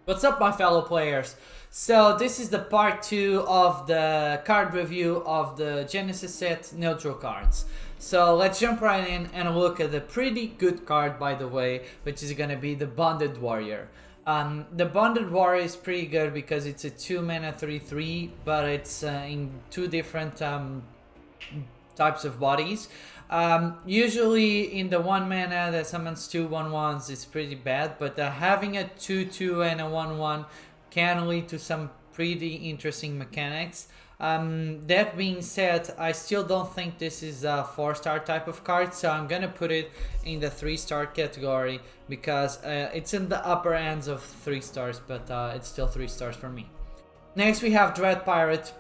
What's up, my fellow players? So this is the part 2 of the card review of the Genesis set neutral cards. So let's jump right in and look at the pretty good card, by the way, which is gonna be the Bonded Warrior. The Bonded Warrior is pretty good because it's a 2 mana 3/3, but it's in two different types of bodies. Usually in the 1 mana that summons 2 1/1s is pretty bad, but having a 2/2 and a 1/1 can lead to some pretty interesting mechanics. That being said, I still don't think this is a 4-star type of card, so I'm gonna put it in the 3-star category because it's in the upper ends of 3 stars, but it's still 3 stars for me. Next we have Dread Pirate.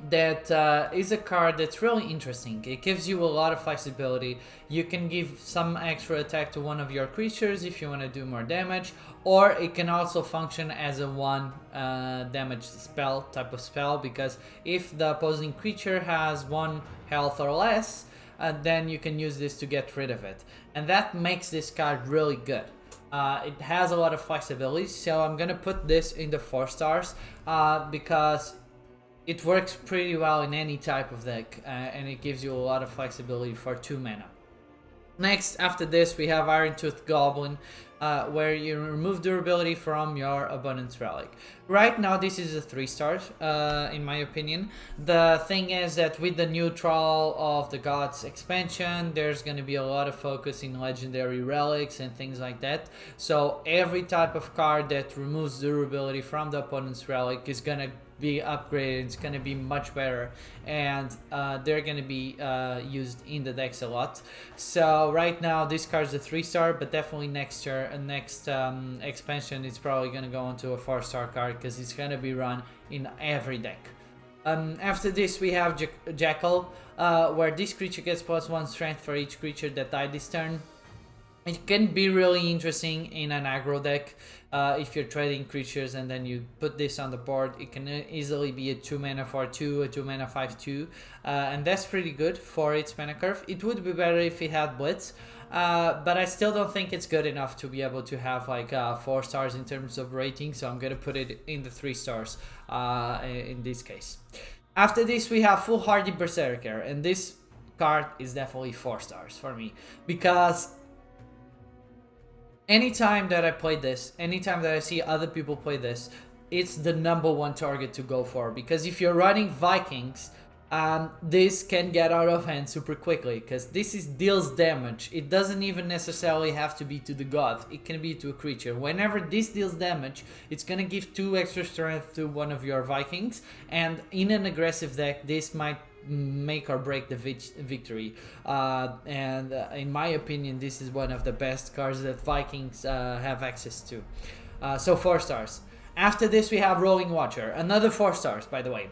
That is a card that's really interesting. It gives you a lot of flexibility. You can give some extra attack to one of your creatures if you want to do more damage, or it can also function as a 1 damage spell type of spell, because if the opposing creature has 1 health or less, then you can use this to get rid of it, and that makes this card really good. It has a lot of flexibility, so I'm gonna put this in the 4 stars because it works pretty well in any type of deck, and it gives you a lot of flexibility for 2 mana. Next, after this, we have Iron Tooth Goblin, where you remove durability from your Abundance Relic. Right now, this is a 3 star, in my opinion. The thing is that with the neutral of the Gods expansion, there's going to be a lot of focus in legendary relics and things like that. So every type of card that removes durability from the opponent's relic is going to be upgraded. It's going to be much better, and they're going to be used in the decks a lot. So right now this card's a 3 star, but definitely next year and next expansion it's probably going to go into a 4 star card because it's going to be run in every deck. After this we have Jackal, where this creature gets +1 strength for each creature that died this turn. It can be really interesting in an aggro deck if you're trading creatures and then you put this on the board. It can easily be a 2 mana 4/2, a 2 mana 5/2, and that's pretty good for its mana curve. It would be better if it had Blitz, but I still don't think it's good enough to be able to have like 4 stars in terms of rating, so I'm gonna put it in the 3 stars in this case. After this we have foolhardy Berserker, and this card is definitely 4 stars for me because anytime that I play this, anytime that I see other people play this, it's the #1 target to go for, because if you're running Vikings, this can get out of hand super quickly because this deals damage. It doesn't even necessarily have to be to the god, it can be to a creature. Whenever this deals damage, it's gonna give 2 extra strength to one of your Vikings, and in an aggressive deck this might make or break the victory, and in my opinion this is one of the best cards that Vikings have access to. So 4 stars. After this we have Rolling Watcher, another 4 stars by the way.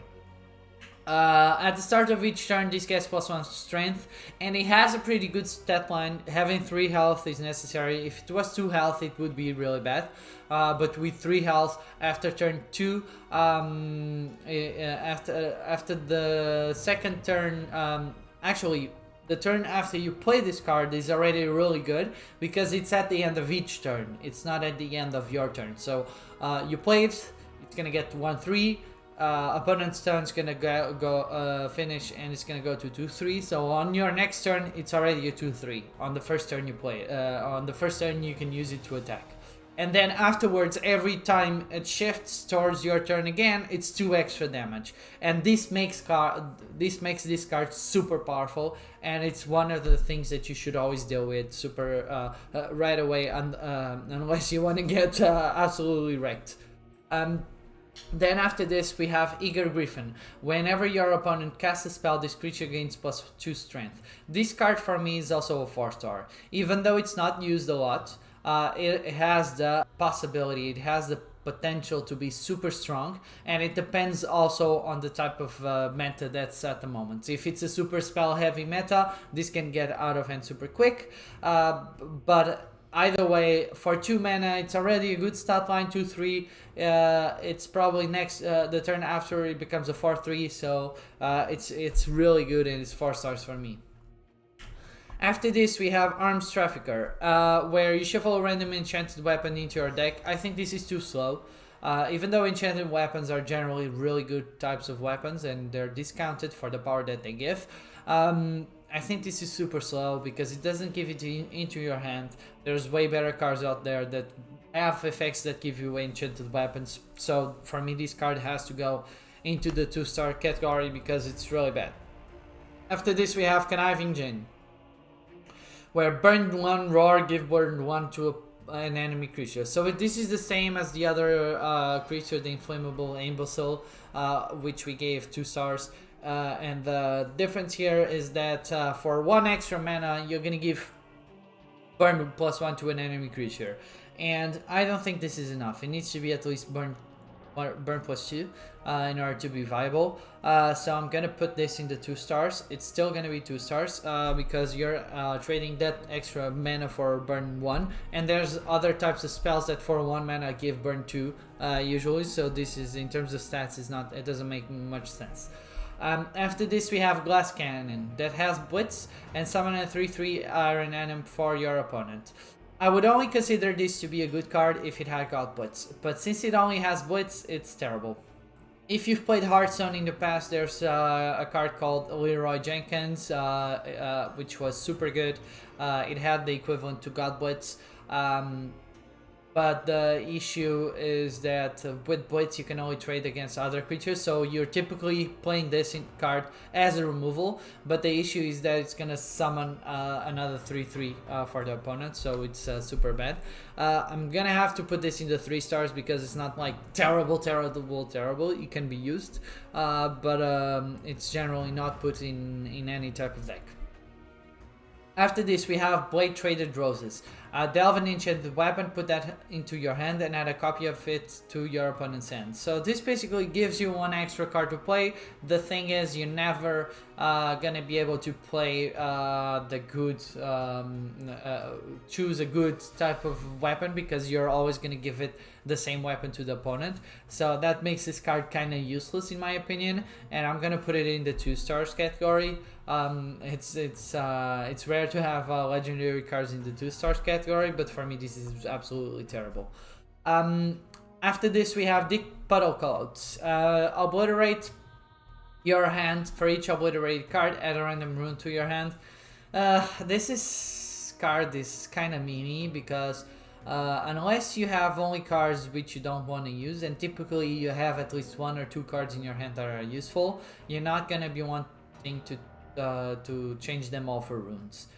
At the start of each turn this gets +1 strength, and it has a pretty good stat line. Having 3 health is necessary. If it was 2 health it would be really bad, but with 3 health after turn 2, after the second turn, actually the turn after you play this card is already really good because it's at the end of each turn, it's not at the end of your turn. So you play it, it's gonna get 1/3. Opponent's turn's gonna go finish, and it's gonna go to 2/3. So on your next turn it's already a 2/3 on the first turn you play. On the first turn you can use it to attack, and then afterwards every time it shifts towards your turn again it's 2 extra damage, and this makes this card super powerful, and it's one of the things that you should always deal with super right away, unless you want to get absolutely wrecked. Then after this we have Eager Griffin. Whenever your opponent casts a spell, this creature gains +2 strength. This card for me is also a 4 star. Even though it's not used a lot, it has the possibility, it has the potential to be super strong, and it depends also on the type of meta that's at the moment. If it's a super spell heavy meta, this can get out of hand super quick, but either way, for 2 mana, it's already a good stat line, 2/3. It's probably next the turn after it becomes a 4/3, so it's really good, and it's 4 stars for me. After this, we have Arms Trafficker, where you shuffle a random enchanted weapon into your deck. I think this is too slow. Even though enchanted weapons are generally really good types of weapons and they're discounted for the power that they give, I think this is super slow because it doesn't give it into your hand. There's way better cards out there that have effects that give you enchanted weapons. So for me, this card has to go into the 2-star category because it's really bad. After this, we have Connive Engine, where burn 1 roar, give burn 1 to an enemy creature. So this is the same as the other creature, the inflammable imbecile, which we gave 2 stars. And the difference here is that for 1 extra mana, you're gonna give burn +1 to an enemy creature. And I don't think this is enough. It needs to be at least burn +2 in order to be viable. So I'm gonna put this in the 2 stars. It's still gonna be 2 stars because you're trading that extra mana for burn 1, and there's other types of spells that for 1 mana give burn 2 usually. So this is, in terms of stats, it doesn't make much sense. After this, we have Glass Cannon that has Blitz and summon a 3/3 Iron Anim for your opponent. I would only consider this to be a good card if it had got Blitz, but since it only has Blitz, it's terrible. If you've played Hearthstone in the past, there's a card called Leroy Jenkins, which was super good. It had the equivalent to God Blitz. But the issue is that with Blitz you can only trade against other creatures, so you're typically playing this card as a removal, but the issue is that it's gonna summon another 3/3 for the opponent, so it's super bad. I'm gonna have to put this into 3 stars because it's not like terrible. It can be used, but it's generally not put in any type of deck. After this, we have Blade Traded Roses. Delve an enchanted weapon, put that into your hand, and add a copy of it to your opponent's hand. So this basically gives you 1 extra card to play. The thing is, you're never gonna be able to play the good, choose a good type of weapon because you're always gonna give it the same weapon to the opponent. So that makes this card kind of useless in my opinion, and I'm gonna put it in the 2 stars category. It's rare to have legendary cards in the 2 stars category, but for me this is absolutely terrible. After this, we have Dick Puddle Codes. Obliterate your hand. For each obliterated card, add a random rune to your hand. This card is kind of memey because unless you have only cards which you don't want to use, and typically you have at least 1 or 2 cards in your hand that are useful, you're not gonna be wanting to change them all for runes.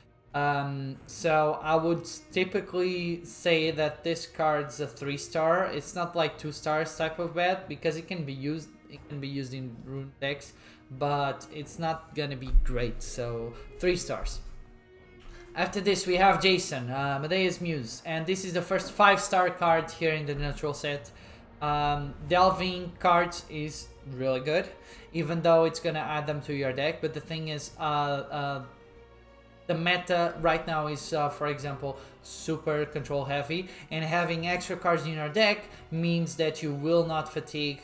So I would typically say that this card's a 3 star. It's not like 2 stars type of bad because it can be used in rune decks, but it's not gonna be great, so 3 stars. After this, we have Jason, Meus, and this is the first 5-star card here in the neutral set. Delving cards is really good, even though it's gonna add them to your deck, but the thing is, the meta right now is, for example, super control heavy, and having extra cards in your deck means that you will not fatigue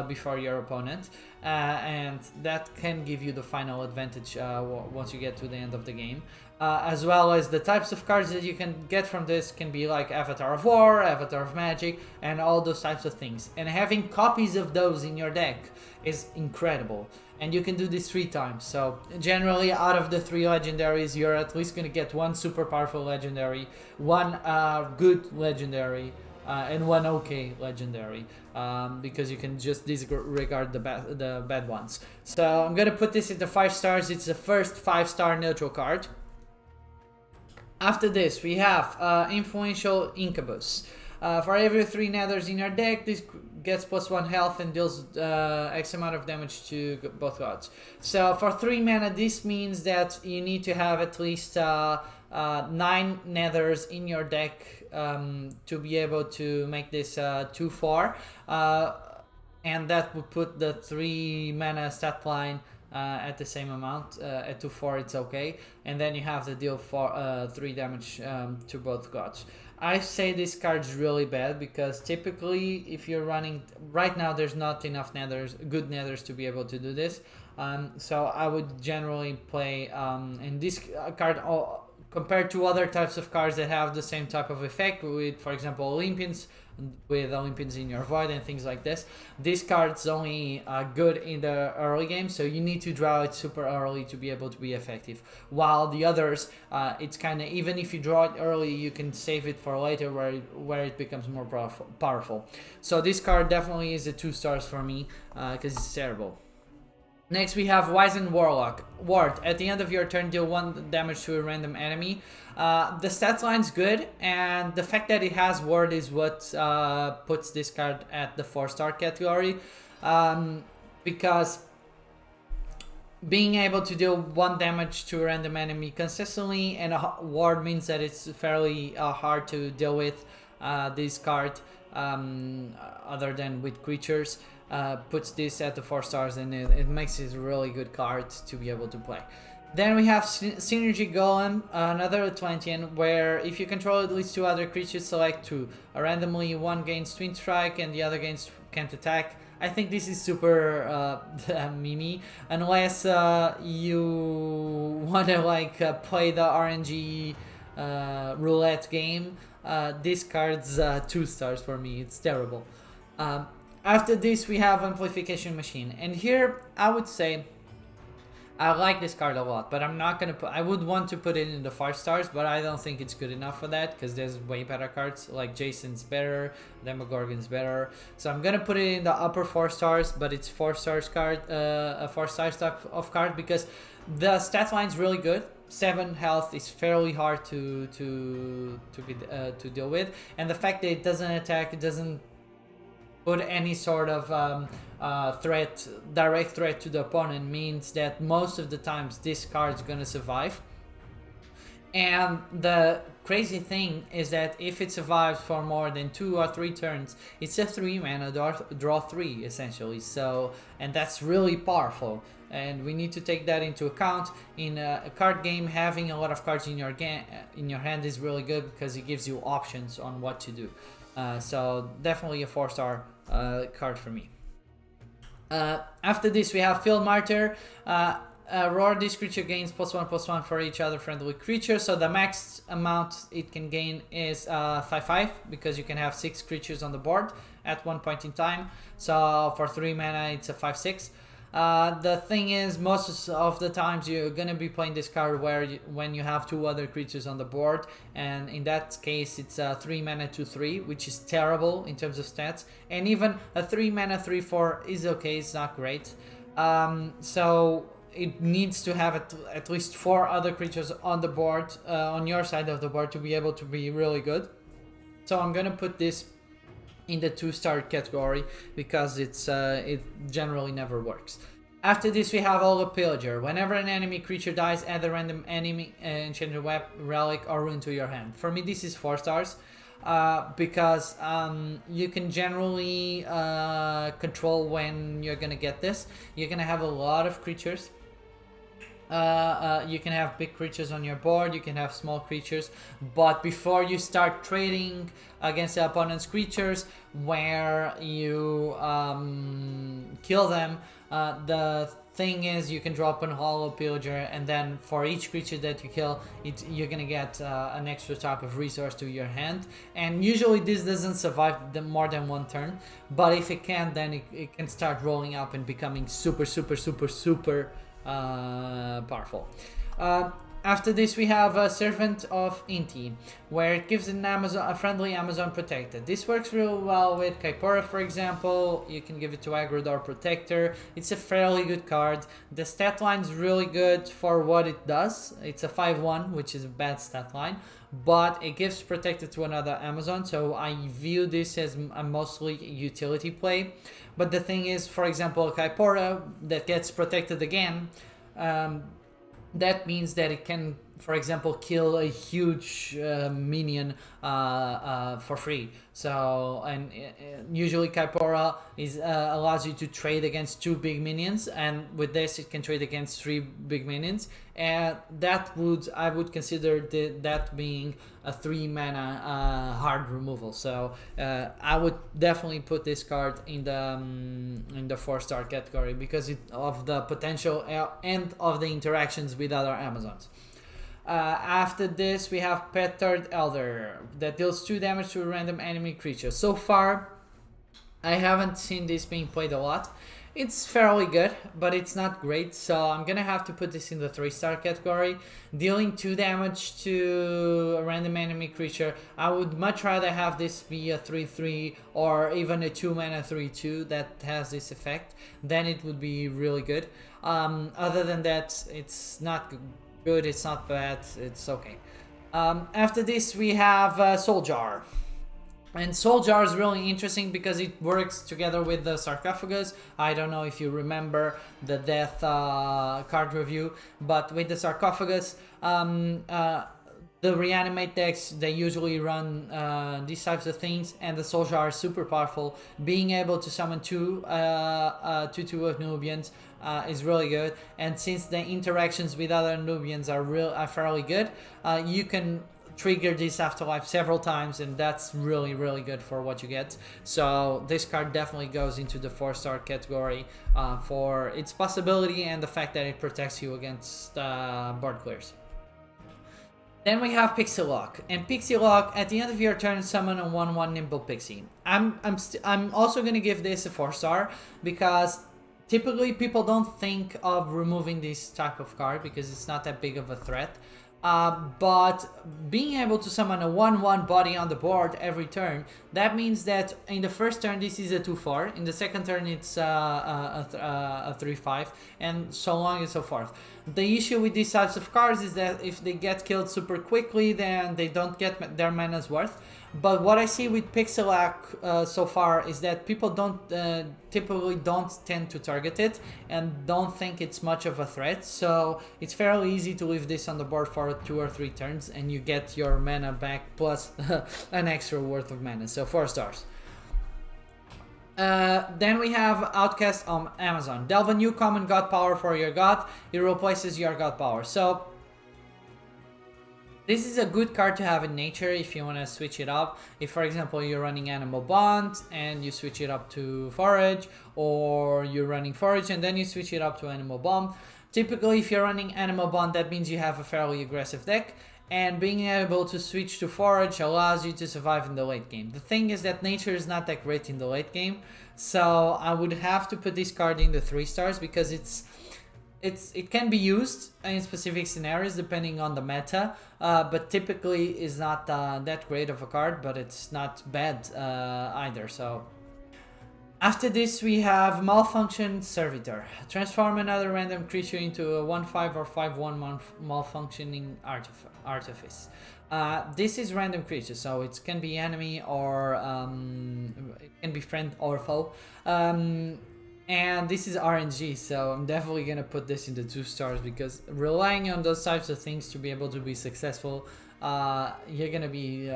before your opponent, and that can give you the final advantage once you get to the end of the game. As well as the types of cards that you can get from this can be like Avatar of War, Avatar of Magic, and all those types of things. And having copies of those in your deck is incredible. And you can do this 3 times. So generally, out of the 3 legendaries, you're at least going to get 1 super powerful legendary, 1 good legendary, and 1 okay legendary, because you can just disregard the bad ones. So I'm going to put this into 5 stars. It's the first 5-star neutral card. After this, we have Influential Incubus. For every 3 nethers in your deck, this gets +1 health and deals X amount of damage to both gods. So for 3 mana, this means that you need to have at least 9 nethers in your deck to be able to make this 2/4, and that would put the 3 mana stat line at the same amount. At 2/4 it's okay, and then you have to deal for 3 damage to both gods. I say this card's really bad because typically if you're running right now, there's not enough good nethers to be able to do this. So I would generally play, and this card compared to other types of cards that have the same type of effect with, for example, Olympians, with Olympians in your void and things like this. This card's only good in the early game, so you need to draw it super early to be able to be effective. While the others, it's kind of, even if you draw it early, you can save it for later where it becomes more powerful. So this card definitely is a 2 stars for me because it's terrible. Next we have Wizened Warlock. Ward. At the end of your turn, deal 1 damage to a random enemy. The stats line's good, and the fact that it has Ward is what puts this card at the 4-star category. Because being able to deal 1 damage to a random enemy consistently, and a Ward means that it's fairly hard to deal with this card, other than with creatures. Puts this at the 4 stars, and it makes it a really good card to be able to play. Then we have Synergy Golem, another Atlantean, where if you control at least 2 other creatures, select 2. Randomly, one gains Twin Strike and the other gains Can't Attack. I think this is super meme, unless you want to like play the RNG roulette game. This card's 2 stars for me. It's terrible. After this we have Amplification Machine, and here I would say I like this card a lot, but I'm not gonna put, I would want to put it in the 5 stars, but I don't think it's good enough for that, because there's way better cards, like Jason's better, Demogorgon's better, so I'm gonna put it in the upper 4 stars, but it's 4 stars card, a 4 stars type of card, because the stat line's really good. 7 health is fairly hard to deal with, and the fact that it doesn't attack, it doesn't put any sort of direct threat to the opponent, means that most of the times this card's gonna survive. And the crazy thing is that if it survives for more than 2 or 3 turns, it's a 3 mana draw 3 essentially. So, and that's really powerful, and we need to take that into account. In a card game, having a lot of cards in your hand is really good, because it gives you options on what to do. So definitely a 4-star card for me. After this we have Field Martyr. Roar, this creature gains +1/+1 for each other friendly creature, so the max amount it can gain is 5/5, because you can have 6 creatures on the board at one point in time. So for 3 mana it's a 5/6. The thing is, most of the times you're gonna be playing this card when you have 2 other creatures on the board, and in that case it's a 3 mana 2/3, which is terrible in terms of stats, and even a 3 mana 3/4 is okay, it's not great. So it needs to have at least 4 other creatures on the board, on your side of the board, to be able to be really good. So I'm gonna put this in the 2-star category, because it generally never works. After this we have all the Pilger. Whenever an enemy creature dies, add a random enemy enchanted relic or rune to your hand. For me this is 4 stars, because you can generally control when you're gonna get this. You're gonna have a lot of creatures. You can have big creatures on your board, you can have small creatures, but before you start trading against the opponent's creatures, where you kill them, the thing is you can drop an hollow Pilger, and then for each creature that you kill, you're gonna get an extra type of resource to your hand. And usually this doesn't survive more than 1 turn, but if it can, then it can start rolling up and becoming super powerful. After this we have a Servant of Intein, where it gives a friendly Amazon protected. This works real well with Kaipora, for example. You can give it to Aggrodor Protector. It's a fairly good card. The stat line's really good for what it does. It's a 5/1, which is a bad stat line, but it gives protected to another Amazon, so I view this as a mostly utility play. But the thing is, for example, Kaipora that gets protected again, that means that it can, for example, kill a huge minion for free. So, and usually Kaipora allows you to trade against 2 big minions, and with this it can trade against 3 big minions, and I would consider that being a 3 mana hard removal. So I would definitely put this card in the 4-star category, because of the potential and of the interactions with other Amazons. After this, we have Petard Elder that deals 2 damage to a random enemy creature. So far, I haven't seen this being played a lot. It's fairly good, but it's not great, so I'm gonna have to put this in the 3-star category. Dealing 2 damage to a random enemy creature, I would much rather have this be a 3/3 or even a 2-mana 3/2 that has this effect. Then it would be really good. Other than that, it's not good, it's not bad, it's okay. After this, we have Soul Jar. And Soul Jar is really interesting because it works together with the Sarcophagus. I don't know if you remember the Death card review, but with the Sarcophagus, the Reanimate decks, they usually run these types of things, and the Soul Jar is super powerful. Being able to summon 2/2 of Nubians is really good, and since the interactions with other Nubians are fairly good, you can trigger this Afterlife several times, and that's really good for what you get. So this card definitely goes into the 4-star category for its possibility and the fact that it protects you against board clears. Then we have Pixie Lock, and Pixie Lock, at the end of your turn, summon a 1/1 Nimble Pixie. I'm also gonna give this a 4-star because typically people don't think of removing this type of card because it's not that big of a threat. But being able to summon a 1/1 body on the board every turn, that means that in the first turn this is a 2/4, in the second turn it's a 3/5, and so on and so forth. The issue with these types of cards is that if they get killed super quickly, then they don't get their mana's worth. But what I see with Pixelac so far is that people typically don't tend to target it and don't think it's much of a threat. So it's fairly easy to leave this on the board for 2 or 3 turns and you get your mana back plus an extra worth of mana. So 4 stars. Then we have Outcast on Amazon. Delve a new common god power for your god. It replaces your god power. So this is a good card to have in nature if you want to switch it up. If, for example, you're running Animal Bond and you switch it up to Forage, or you're running Forage and then you switch it up to Animal Bomb. Typically, if you're running Animal Bond, that means you have a fairly aggressive deck, and being able to switch to Forage allows you to survive in the late game. The thing is that nature is not that great in the late game, so I would have to put this card in the 3 stars because it can be used in specific scenarios depending on the meta, but typically is not that great of a card, but it's not bad either. So after this we have Malfunction Servitor. Transform another random creature into a 1/5 or 5/1 malfunctioning artifice. This is random creature, so it can be enemy or it can be friend or foe. And this is RNG, so I'm definitely gonna put this into 2 stars because relying on those types of things to be able to be successful, you're gonna be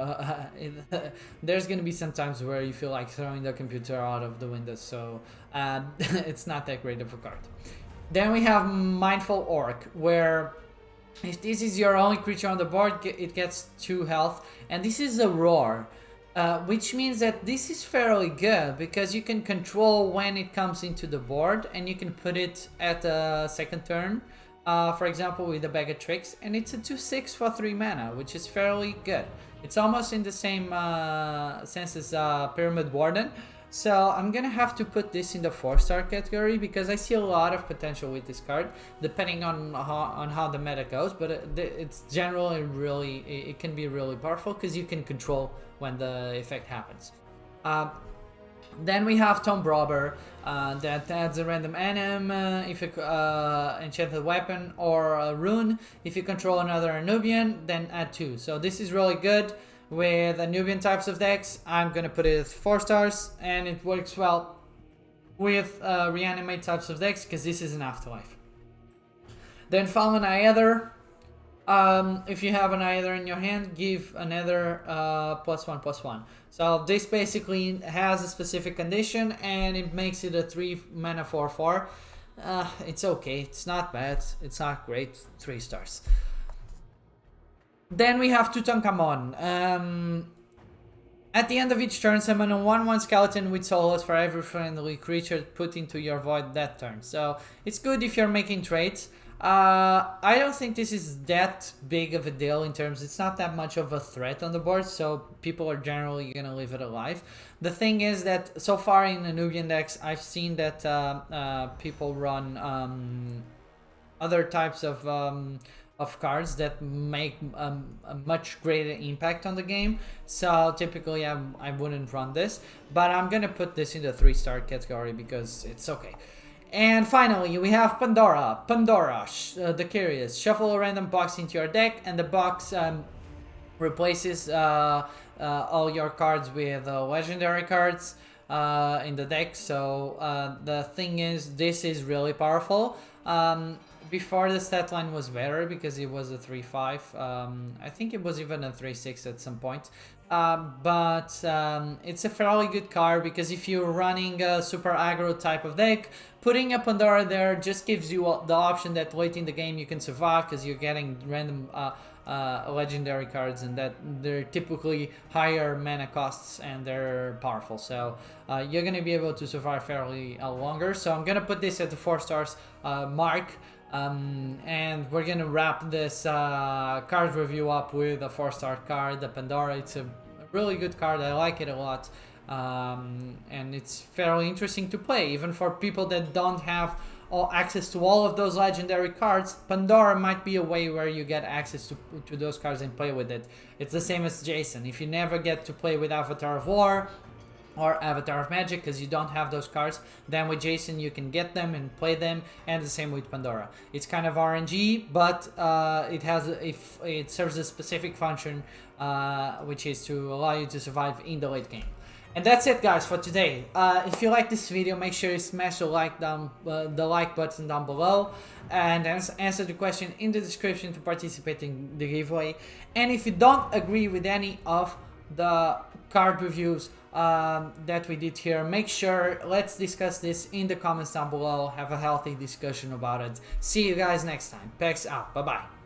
there's gonna be some times where you feel like throwing the computer out of the window, so it's not that great of a card. Then we have Mindful Orc, where if this is your only creature on the board, it gets 2 health, and this is a roar. Which means that this is fairly good because you can control when it comes into the board and you can put it at the second turn, for example with a Bag of Tricks, and it's a 2/6 for 3 mana, which is fairly good. It's almost in the same sense as Pyramid Warden, so I'm gonna have to put this in the 4-star category because I see a lot of potential with this card depending on how the meta goes, but it's generally it can be really powerful because you can control when the effect happens. Then we have Tomb Robber that adds a random anim if you enchanted weapon or a rune. If you control another Nubian, then add 2. So this is really good with Nubian types of decks. I'm gonna put it at 4 stars, and it works well with reanimate types of decks because this is an Afterlife. Then Fallen Aether. If you have an Aether in your hand, give another +1/+1. So this basically has a specific condition and it makes it a 3 mana 4/4. It's okay, it's not bad, it's not great, 3 stars. Then we have Tutankhamon. At the end of each turn, summon a 1/1 skeleton with soulless for every friendly creature put into your void that turn. So it's good if you're making trades. I don't think this is that big of a deal in terms. It's not that much of a threat on the board, so people are generally gonna leave it alive. The thing is that so far in the Nubian decks, I've seen that people run other types of cards that make a much greater impact on the game. So typically I wouldn't run this, but I'm gonna put this in the 3-star category because it's okay. And finally, we have Pandora. Pandora, the curious. Shuffle a random box into your deck, and the box replaces all your cards with legendary cards in the deck. So the thing is, this is really powerful. Before the stat line was better because it was a 3-5. I think it was even a 3-6 at some point. But it's a fairly good card because if you're running a super aggro type of deck, putting a Pandora there just gives you the option that late in the game you can survive because you're getting random legendary cards, and that they're typically higher mana costs and they're powerful. So you're going to be able to survive fairly longer. So I'm going to put this at the 4 stars mark. And we're gonna wrap this card review up with a 4-star card, the Pandora. It's a really good card. I like it a lot, and it's fairly interesting to play even for people that don't have access to all of those legendary cards. Pandora might be a way where you get access to those cards and play with it. It's the same as Jason. If you never get to play with Avatar of War or Avatar of Magic because you don't have those cards, then with Jason you can get them and play them, and the same with Pandora. It's kind of RNG, but it serves a specific function, which is to allow you to survive in the late game. And that's it, guys, for today. If you like this video, make sure you smash the like button down below, and answer the question in the description to participate in the giveaway. And if you don't agree with any of the card reviews that we did here, make sure let's discuss this in the comments down below. Have a healthy discussion about it. See you guys next time. Peace out. Bye bye.